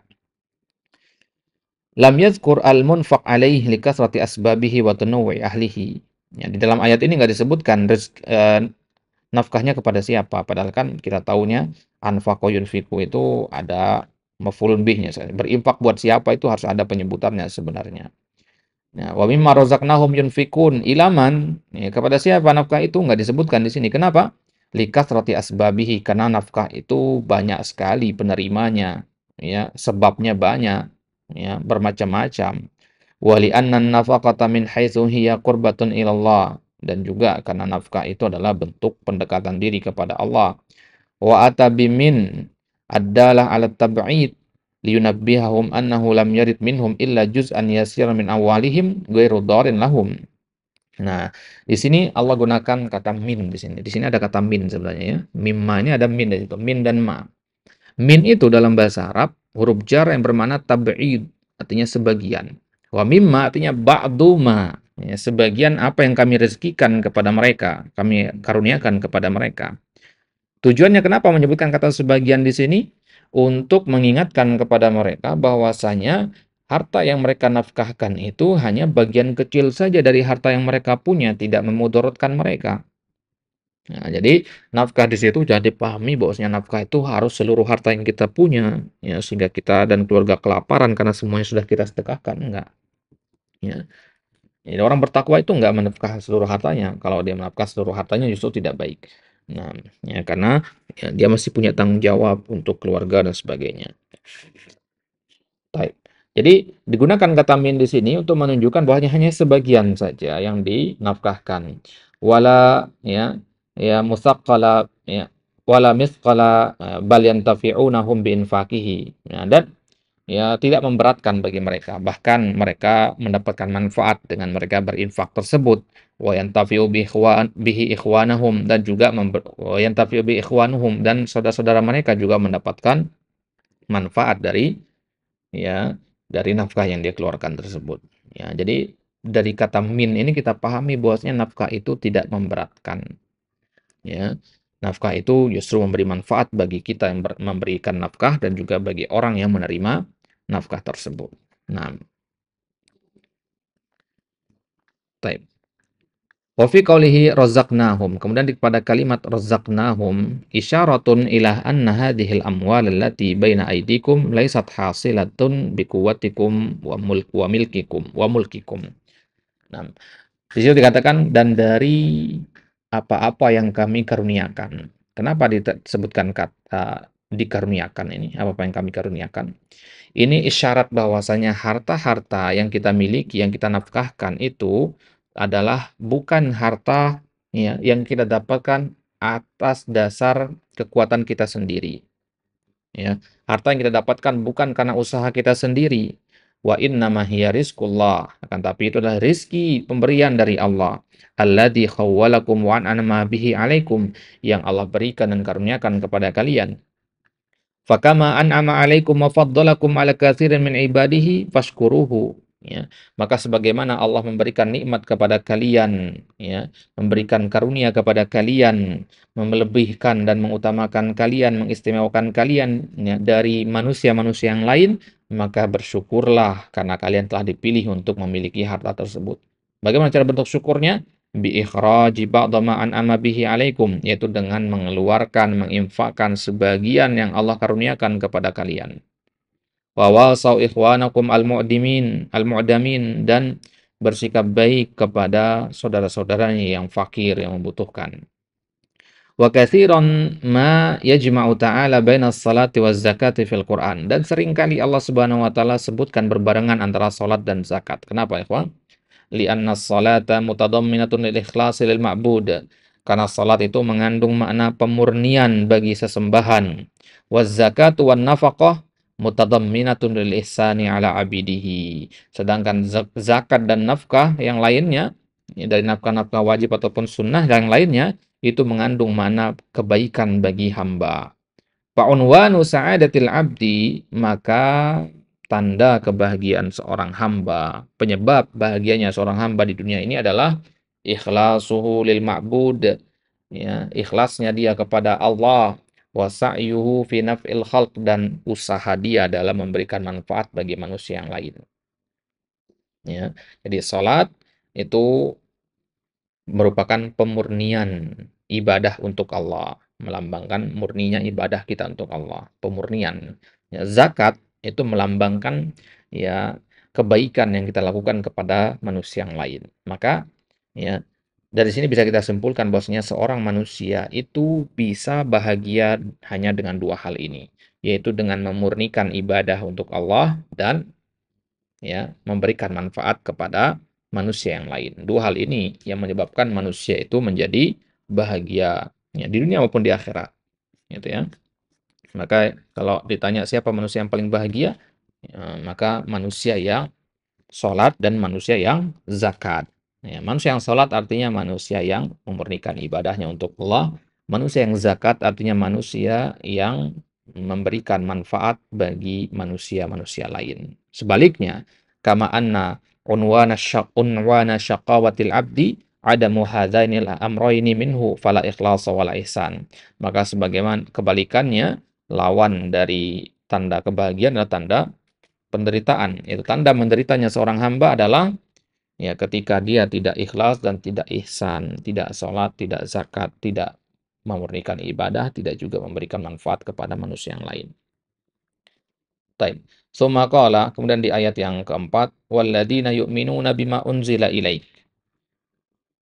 Lam yadhkur al-munfaq alaihi likathrati asbabihi wa tanuwwi ahlihi. Ya, di dalam ayat ini nggak disebutkan nafkahnya kepada siapa, padahal kan kita tahunya anfaqa yunfiqu itu ada maf'ulun bihnya. Berinfak buat siapa itu harus ada penyebutannya sebenarnya. Nah, wa mimma razaqnahum yunfikun ilaman, ya, kepada siapa nafkah itu nggak disebutkan di sini. Kenapa? Likathrati asbabihi, karena nafkah itu banyak sekali penerimanya, ya, sebabnya banyak, ya, bermacam-macam. Wa li anna nafaqata min haitsu hiya qurbatun ilallah, dan juga karena nafkah itu adalah bentuk pendekatan diri kepada Allah. Wa atabimin adalah ala tab'id liyunabbihahum annahu lam yarid minhum illa juz'an yasiran min awalihim ghairu dharin lahum. Nah, di sini Allah gunakan kata min di sini. Di sini ada kata min sebenarnya ya. Mimma ini ada min dari situ, min dan ma. Min itu dalam bahasa Arab huruf jar yang bermakna tab'id, artinya sebagian. Wa mimma artinya ba'du ma. Ya, sebagian apa yang kami rezekikan kepada mereka, kami karuniakan kepada mereka. Tujuannya kenapa menyebutkan kata sebagian di sini? Untuk mengingatkan kepada mereka bahwasanya harta yang mereka nafkahkan itu hanya bagian kecil saja dari harta yang mereka punya, tidak memudaratkan mereka. Nah, jadi nafkah di situ jadi dipahami bahwasanya nafkah itu harus seluruh harta yang kita punya, ya, sehingga kita dan keluarga kelaparan karena semuanya sudah kita sedekahkan, enggak. Ya. Jadi orang bertakwa itu enggak menafkah seluruh hartanya. Kalau dia menafkah seluruh hartanya justru tidak baik. Nah, ya karena ya, dia masih punya tanggung jawab untuk keluarga dan sebagainya. Baik. Jadi digunakan kata min di sini untuk menunjukkan bahwa hanya sebagian saja yang dinafkahkan. Wala ya ya musaqqala ya wala misqala bal yantafi'unahum biinfaqihi. Ya, dan ya tidak memberatkan bagi mereka, bahkan mereka mendapatkan manfaat dengan mereka berinfak tersebut. Wa yantafi'u bihi ikhwanahum, dan juga wa yantafi'u bi ikhwanuhum, dan saudara-saudara mereka juga mendapatkan manfaat ya dari nafkah yang dia keluarkan tersebut. Ya, jadi dari kata min ini kita pahami bahwasanya nafkah itu tidak memberatkan. Ya, nafkah itu justru memberi manfaat bagi kita yang memberikan nafkah dan juga bagi orang yang menerima nafkah tersebut. Nah, taib. Wa fi qoulihi razaqnahum. Kemudian pada kalimat razaqnahum isyaratun ila anna hadhil amwal allati baina aydikum laysat hasilatun biquwwatikum wa milkikum wa mulkikum. Nah, di situ dikatakan dan dari apa-apa yang kami karuniakan. Kenapa disebutkan kata dikaruniakan ini? Apa-apa yang kami karuniakan? Ini isyarat bahwasanya harta-harta yang kita miliki, yang kita nafkahkan itu adalah bukan harta ya, yang kita dapatkan atas dasar kekuatan kita sendiri. Ya, harta yang kita dapatkan bukan karena usaha kita sendiri. Wa innama hiya rizqullah. Akan tapi itu adalah rizki pemberian dari Allah. Alladzi khawwalakum wa an'ama bihi alaikum, yang Allah berikan dan karuniakan kepada kalian. Fakama an'ama 'alaikum wa faddalakum 'ala katsirin min ibadihi fashkuruhu. Ya, maka sebagaimana Allah memberikan nikmat kepada kalian, ya, memberikan karunia kepada kalian, melebihkan dan mengutamakan kalian, mengistimewakan kalian ya, dari manusia-manusia yang lain, maka bersyukurlah karena kalian telah dipilih untuk memiliki harta tersebut. Bagaimana cara bentuk syukurnya? Bi ikhraji ba'dha ma an'ama bihi 'alaikum, yaitu dengan mengeluarkan, menginfakkan sebagian yang Allah karuniakan kepada kalian. Wa wasau ikhwanakum al-mu'damin, dan bersikap baik kepada saudara-saudaranya yang fakir, yang membutuhkan. Wa katsiran ma yajma'u ta'ala baina as-salati waz-zakati fil Qur'an, dan seringkali Allah Subhanahu wa taala sebutkan berbarengan antara salat dan zakat. Kenapa, ikhwan? Li'anna sholata mutadamminatun lil ikhlasi lil ma'bud. Karena salat itu mengandung makna pemurnian bagi sesembahan. Waz zakatu wan nafaqah mutadamminatun lil ihsani ala abidihi. Sedangkan zakat dan nafkah yang lainnya, ya, dari nafkah-nafkah wajib ataupun sunnah yang lainnya, itu mengandung makna kebaikan bagi hamba. Fa'unwanu sa'adatil abdi, maka tanda kebahagiaan seorang hamba, penyebab bahagianya seorang hamba di dunia ini adalah ikhlasuhu lil ma'bud, ya, ikhlasnya dia kepada Allah, wa sa'yuhu fi naf'il khalq, dan usaha dia dalam memberikan manfaat bagi manusia yang lain, ya. Jadi salat itu merupakan pemurnian ibadah untuk Allah, melambangkan murninya ibadah kita untuk Allah, pemurnian. Ya, zakat itu melambangkan ya kebaikan yang kita lakukan kepada manusia yang lain. Maka ya dari sini bisa kita simpulkan bahwasanya seorang manusia itu bisa bahagia hanya dengan dua hal ini, yaitu dengan memurnikan ibadah untuk Allah dan ya memberikan manfaat kepada manusia yang lain. Dua hal ini yang menyebabkan manusia itu menjadi bahagia ya, di dunia maupun di akhirat, gitu ya. Maka kalau ditanya siapa manusia yang paling bahagia, ya, maka manusia yang sholat dan manusia yang zakat. Ya, manusia yang sholat artinya manusia yang memurnikan ibadahnya untuk Allah. Manusia yang zakat artinya manusia yang memberikan manfaat bagi manusia-manusia lain. Sebaliknya, kama anna unwana syaqawatil abdi adamu hadzainil amrayni minhu fala ikhlasa wala ihsan. Maka sebagaimana kebalikannya, lawan dari tanda kebahagiaan adalah tanda penderitaan. Itu tanda menderitanya seorang hamba adalah ya ketika dia tidak ikhlas dan tidak ihsan, tidak sholat, tidak zakat, tidak memurnikan ibadah, tidak juga memberikan manfaat kepada manusia yang lain. Taib. Summa qala, kemudian di ayat yang keempat, walladzina yu'minuna bima unzila ilaik.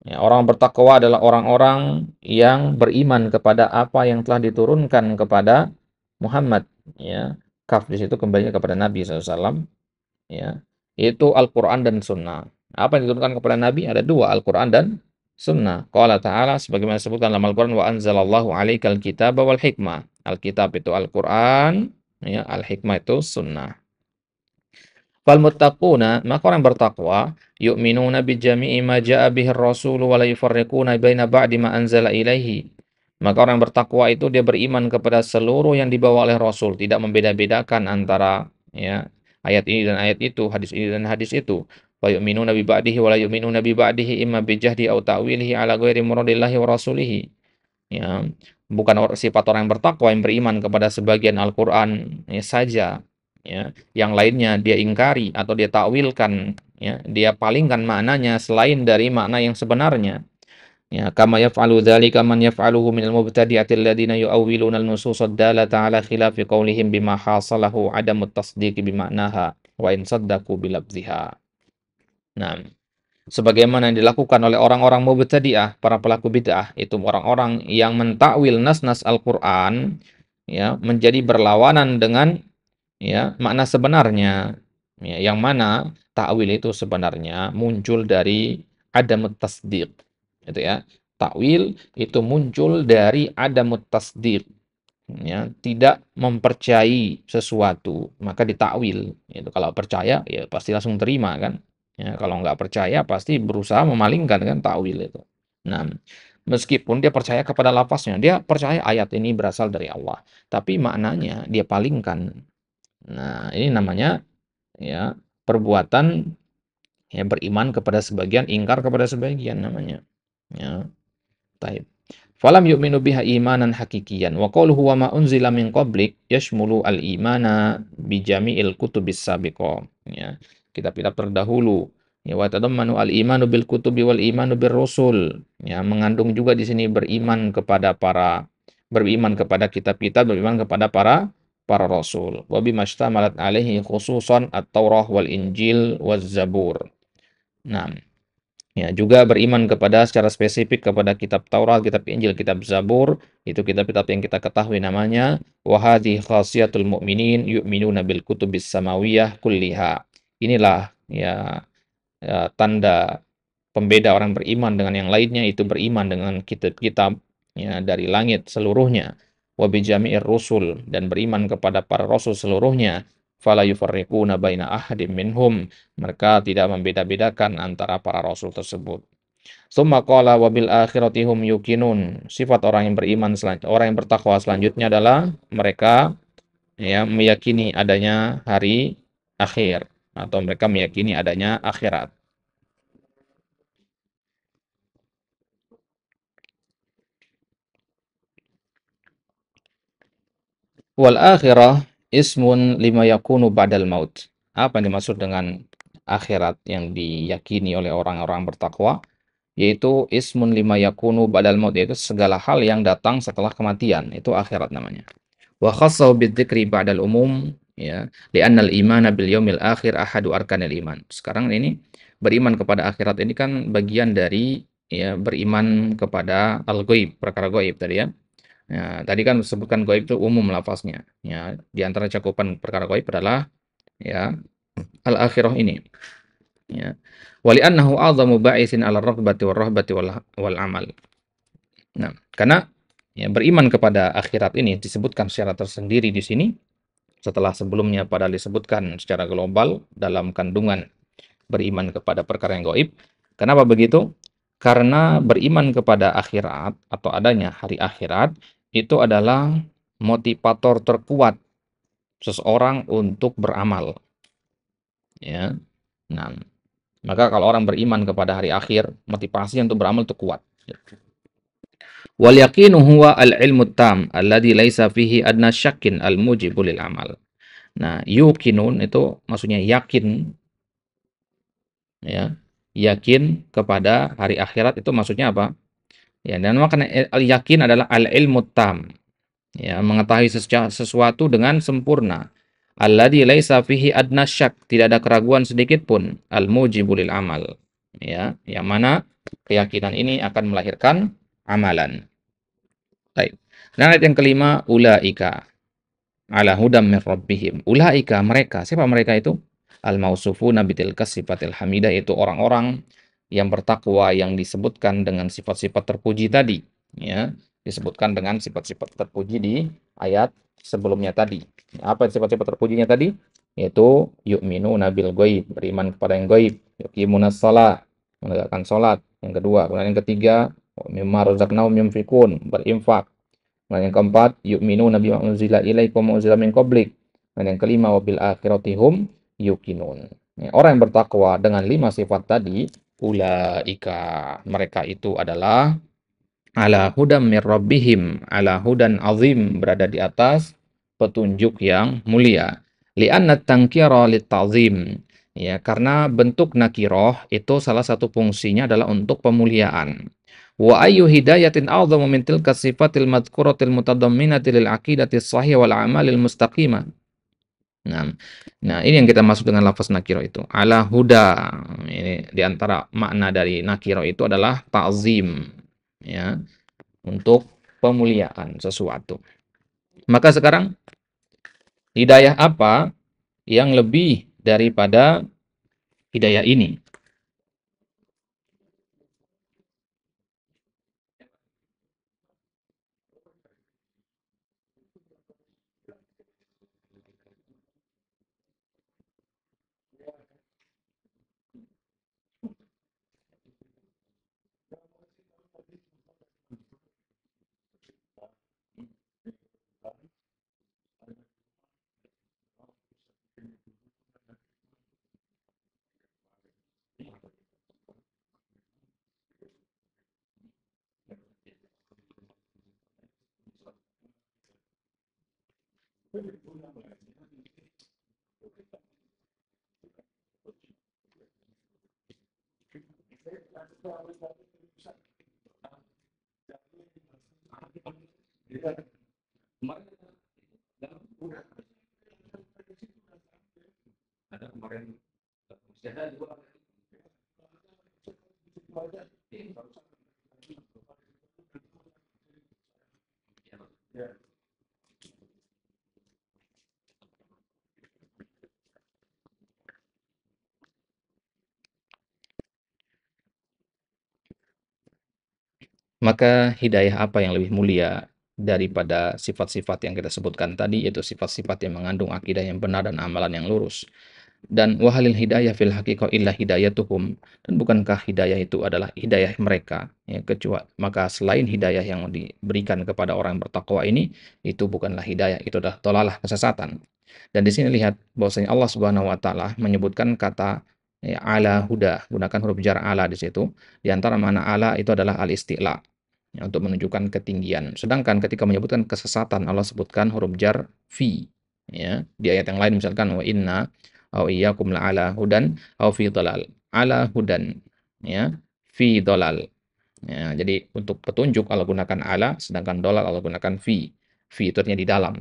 Ya, orang bertakwa adalah orang-orang yang beriman kepada apa yang telah diturunkan kepada Muhammad. Ya, kaf di situ kembalinya kepada Nabi SAW. Ya, itu Al-Quran dan Sunnah. Apa yang diturunkan kepada Nabi ada dua, Al-Quran dan Sunnah. Qala Ta'ala, sebagaimana disebutkan dalam Al-Quran, wa anzalallahu alaikal kitaba wal hikmah. Alkitab itu Al-Quran, ya, Al-Hikmah itu Sunnah. Fal muttaquna, maka orang bertakwa, yu'minuna bi jami'i ma ja'a bihi ar-rasul wa la yufarriquna baina ba'di ma anzala ilaihi. Maka orang bertakwa itu dia beriman kepada seluruh yang dibawa oleh Rasul, tidak membeda-bedakan antara ya ayat ini dan ayat itu, hadis ini dan hadis itu. Wa yu'minuna bi ba'dihi wa la yu'minuna bi ba'dihi imma bi jahdi aw ta'wilihi ala ghairi muradillahi wa rasulihi. Ya, bukan sifat orang yang bertakwa yang beriman kepada sebagian Al-Qur'an ya, saja, ya. Yang lainnya dia ingkari atau dia takwilkan, ya, dia palingkan maknanya selain dari makna yang sebenarnya. Ya, kama yaf'alu dzalika man yaf'aluhu minal mubtadi'ati alladziina yu'awwiluna an-nusus ad-dalata 'ala khilafi qawlihim bima hasalahu 'adamut tasdiqi bima'naha wa in saddaqu bilafdhiha. Nah, sebagaimana yang dilakukan oleh orang-orang mubtadi'ah, para pelaku bid'ah, itu orang-orang yang mentakwil nas-nas Al-Qur'an ya menjadi berlawanan dengan ya makna sebenarnya. Ya, yang mana takwil itu sebenarnya muncul dari adamut tasdiq. Itu ya. Takwil itu muncul dari adamut tasdiq. Ya, tidak mempercayai sesuatu, maka ditakwil. Itu kalau percaya ya pasti langsung terima kan. Ya, kalau nggak percaya pasti berusaha memalingkan kan takwil itu. Nah, meskipun dia percaya kepada lafaznya, dia percaya ayat ini berasal dari Allah, tapi maknanya dia palingkan. Nah, ini namanya ya perbuatan ya beriman kepada sebagian, ingkar kepada sebagian namanya. Ya, taib. Falam yu'minu biha imanan hakikiyan. Wa qawluhu wa ma unzila min qablik yashmulu al-imana bi jami'il kutubis sabiqah. Ya, kitab-kitab terdahulu. Ya, wa tadammanu al-imanu bil kutubi wal imanu bir rusul. Ya, mengandung juga di sini beriman kepada kitab-kitab, beriman kepada para rasul. Wa bimashtamalat alaihi khususan at-Taurah wal Injil waz Zabur. Nah, ya, juga beriman kepada secara spesifik kepada kitab Taurat, kitab Injil, kitab Zabur, itu kitab-kitab yang kita ketahui namanya. Wa hadhi khasiyatul mu'minin yu'minuna bil kutubis samawiyah kulliha. Inilah ya, tanda pembeda orang beriman dengan yang lainnya, itu beriman dengan kitab-kitab ya dari langit seluruhnya. Wa bi jami'ir rusul, dan beriman kepada para rasul seluruhnya. Fala yufarriquna baina ahadim minhum, mereka tidak membeda-bedakan antara para rasul tersebut. Summa qala wa bil akhirati hum yuqinun. Sifat orang yang beriman orang yang bertakwa selanjutnya adalah mereka ya meyakini adanya hari akhir atau mereka meyakini adanya akhirat. Wal akhirah ismun lima yakunu ba'dal maut. Apa yang dimaksud dengan akhirat yang diyakini oleh orang-orang bertakwa? Yaitu ismun lima yakunu ba'dal maut, yaitu segala hal yang datang setelah kematian, itu akhirat namanya. Wa khassahu bidzikri ba'dal umum, ya, li'annal imana bil yaumil akhir ahadu arkanil iman. Sekarang ini beriman kepada akhirat ini kan bagian dari ya beriman kepada al-ghaib, perkara ghaib tadi ya. Ya, tadi kan disebutkan gaib itu umum lafaznya. Ya, di antara cakupan perkara gaib adalah ya al-akhirah ini. Ya. Wali annahu a'zamu ba'isin 'ala raghbati war-rahbati wal amal. Nah, karena ya beriman kepada akhirat ini disebutkan secara tersendiri di sini setelah sebelumnya pada disebutkan secara global dalam kandungan beriman kepada perkara yang gaib. Kenapa begitu? Karena beriman kepada akhirat atau adanya hari akhirat itu adalah motivator terkuat seseorang untuk beramal. Ya. Nah, maka kalau orang beriman kepada hari akhir, motivasi untuk beramal itu kuat. Wal yaqinu huwa al-ilmu tam alladhi laisa fihi adna syakkin al-mujibu lil amal. Nah, yuqinun itu maksudnya yakin ya. Yakin kepada hari akhirat itu maksudnya apa? Ya, dan makna al-yakin adalah al-ilmu tam. Ya, mengetahui sesuatu dengan sempurna. Alladzi laisa fihi adna syak, tidak ada keraguan sedikit pun. Al-mujibul lil amal. ya, yang mana keyakinan ini akan melahirkan amalan. Baik. Dan ayat yang kelima, ulaika ala hudam min rabbihim. Ulaika mereka, siapa mereka itu? Al-mausufuna bitilka sifatil hamidah, itu orang-orang yang bertakwa yang disebutkan dengan sifat-sifat terpuji tadi, ya. Disebutkan dengan sifat-sifat terpuji di ayat sebelumnya tadi. Apa sifat-sifat terpujinya tadi? Yaitu yu'minu nabil ghaib, beriman kepada yang ghaib, yuqimunas shalah, menegakkan salat. Yang kedua, kemudian yang ketiga, mimma razaqnahum yunfikun, berinfak. Dan yang keempat, yu'minuna bima unzila ilaikum wa unzila min qablik. Dan yang kelima, wabil akhirati hum yuqinun. Ya, orang yang bertakwa dengan 5 sifat tadi, ulaika, mereka itu adalah ala hudam mir rabbihim, ala hudan azim, berada di atas petunjuk yang mulia. Li'anna tankira litta'zim. Ya, karena bentuk nakiroh itu salah satu fungsinya adalah untuk pemuliaan. Wa ayyu hidayatin a'dhamu min tilka sifatil madhkuratil mutadamminati lil aqidati shahih wal a'malil mustaqimah. Nah, nah, ini yang kita maksud dengan lafaz nakiro itu. Ala huda. Ini di antara makna dari nakiro itu adalah ta'zim, ya, untuk pemuliaan sesuatu. Maka sekarang hidayah apa yang lebih daripada hidayah ini? Maka hidayah apa yang lebih mulia daripada sifat-sifat yang kita sebutkan tadi, yaitu sifat-sifat yang mengandung akidah yang benar dan amalan yang lurus. Dan wahalil hidayah fil haqiqah illa hidayatuhum, dan bukankah hidayah itu adalah hidayah mereka, ya, kecuali maka selain hidayah yang diberikan kepada orang yang bertakwa ini, itu bukanlah hidayah, itu adalah dolalah, kesesatan. Dan di sini lihat bahwasanya Allah Subhanahu wa taala menyebutkan kata, ya, ala huda, gunakan huruf jar ala di situ. Di antara makna ala itu adalah al-isti'la, ya, untuk menunjukkan ketinggian. Sedangkan ketika menyebutkan kesesatan, Allah sebutkan huruf jar fi, ya. Di ayat yang lain misalkan wa inna au iyyakum la'ala hudan au fi dhalal. Ala hudan, ya, fi dhalal. Ya, jadi untuk petunjuk Allah gunakan ala, sedangkan dolal Allah gunakan fi. Fi itu artinya di dalam.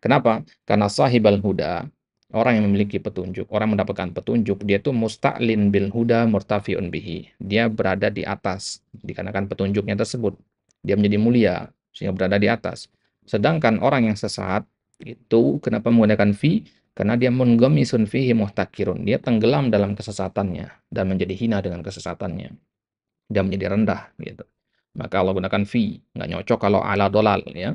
Kenapa? Karena sahibal huda, orang yang memiliki petunjuk, orang mendapatkan petunjuk, dia itu musta'lin bil huda murtafiun bihi. Dia berada di atas dikarenakan petunjuknya tersebut. Dia menjadi mulia sehingga berada di atas. Sedangkan orang yang sesat itu kenapa menggunakan fi? Karena dia munghamisun fihi muhtakirun. Dia tenggelam dalam kesesatannya dan menjadi hina dengan kesesatannya. Dia menjadi rendah gitu. Maka Allah gunakan fi, nggak nyocok kalau ala dolal, ya.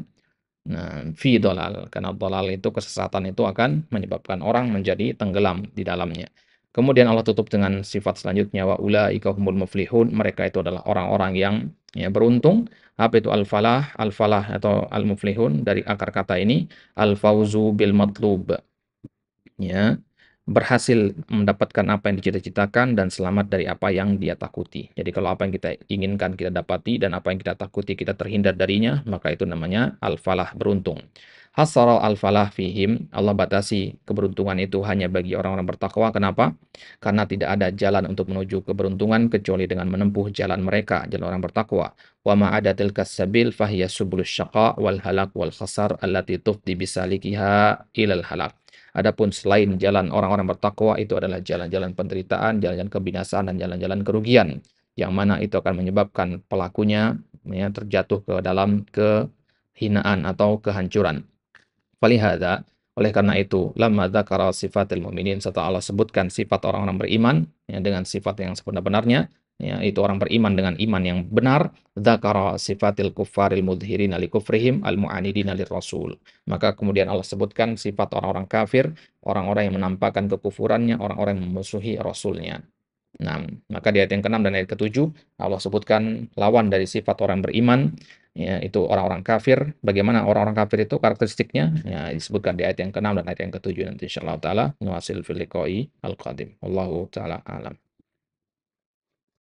Nah, fi dolal, karena dolal itu kesesatan itu akan menyebabkan orang menjadi tenggelam di dalamnya. Kemudian Allah tutup dengan sifat selanjutnya, wa ulaika humul muflihun, mereka itu adalah orang-orang yang, ya, beruntung. Apa itu al-falah? Al-falah atau al-muflihun dari akar kata ini al-fauzu bil matlub, ya, berhasil mendapatkan apa yang dicita-citakan dan selamat dari apa yang dia takuti. Jadi kalau apa yang kita inginkan kita dapati dan apa yang kita takuti kita terhindar darinya, maka itu namanya al-falah, beruntung. Hasara al-falah fihim, Allah batasi keberuntungan itu hanya bagi orang-orang bertakwa. Kenapa? Karena tidak ada jalan untuk menuju keberuntungan kecuali dengan menempuh jalan mereka, jalan orang bertakwa. Wa ma ada tilkas sabil fahiya subulus syaqa wal halak wal khasar allati tufdi bisalikiha ilal halak. Adapun selain jalan orang-orang bertakwa itu adalah jalan-jalan penderitaan, jalan-jalan kebinasaan dan jalan-jalan kerugian yang mana itu akan menyebabkan pelakunya ya terjatuh ke dalam kehinaan atau kehancuran. Falihada, oleh karena itu, lamma dzakara sifatil mu'minin, setelah Allah sebutkan sifat orang-orang beriman ya, dengan sifat yang sebenar-benarnya, ya, itu orang beriman dengan iman yang benar, dzakara sifatil kuffaril mudhirin li kufrihim al mu'anidin rasul. Maka kemudian Allah sebutkan sifat orang-orang kafir, orang-orang yang menampakkan kekufurannya, orang-orang yang memusuhi rasulnya. Nah, maka di ayat yang ke-6 dan ayat ke-7 Allah sebutkan lawan dari sifat orang beriman, ya, itu orang-orang kafir. Bagaimana orang-orang kafir itu karakteristiknya? Ya, disebutkan di ayat yang ke-6 dan ayat yang ke-7 nanti insyaallah taala nuwasil fil liqa'i al-qadim. Wallahu taala alam.